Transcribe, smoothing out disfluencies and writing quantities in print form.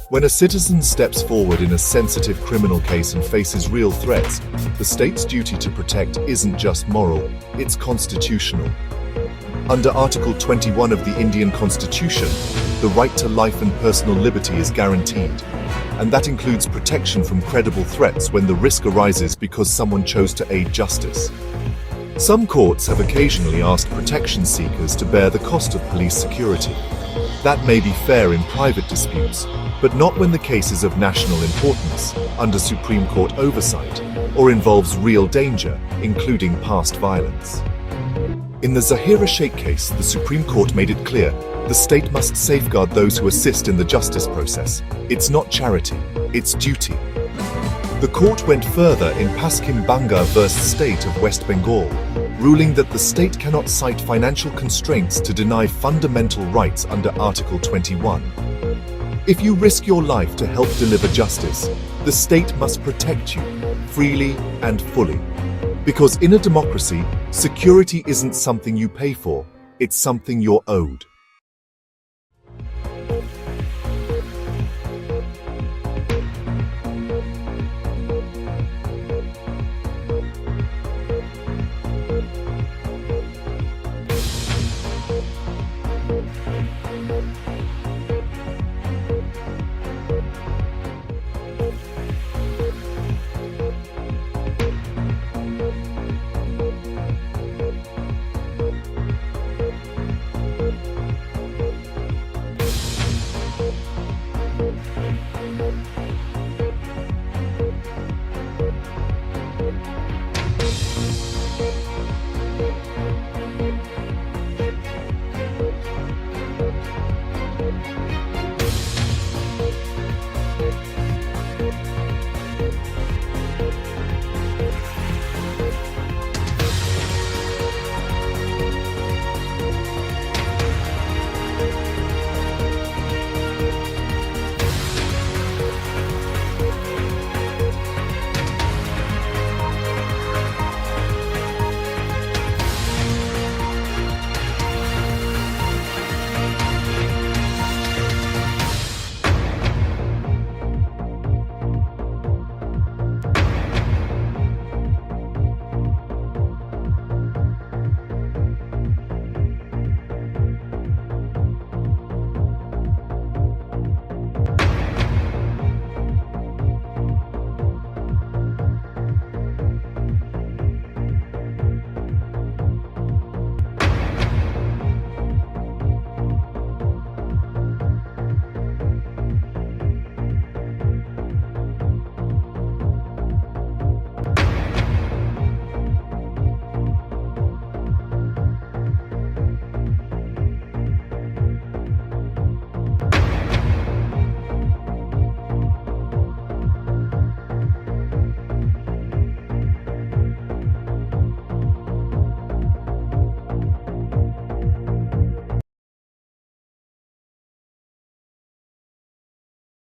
When a citizen steps forward in a sensitive criminal case and faces real threats, the state's duty to protect isn't just moral, it's constitutional. Under Article 21 of the Indian Constitution, the right to life and personal liberty is guaranteed, and that includes protection from credible threats when the risk arises because someone chose to aid justice. Some courts have occasionally asked protection seekers to bear the cost of police security. That may be fair in private disputes, but not when the case is of national importance, under Supreme Court oversight, or involves real danger, including past violence. In the Zahira Sheikh case, the Supreme Court made it clear the state must safeguard those who assist in the justice process. It's not charity, it's duty. The court went further in Paskim Banga v. State of West Bengal, ruling that the state cannot cite financial constraints to deny fundamental rights under Article 21. If you risk your life to help deliver justice, the state must protect you, freely and fully. Because in a democracy, security isn't something you pay for, it's something you're owed.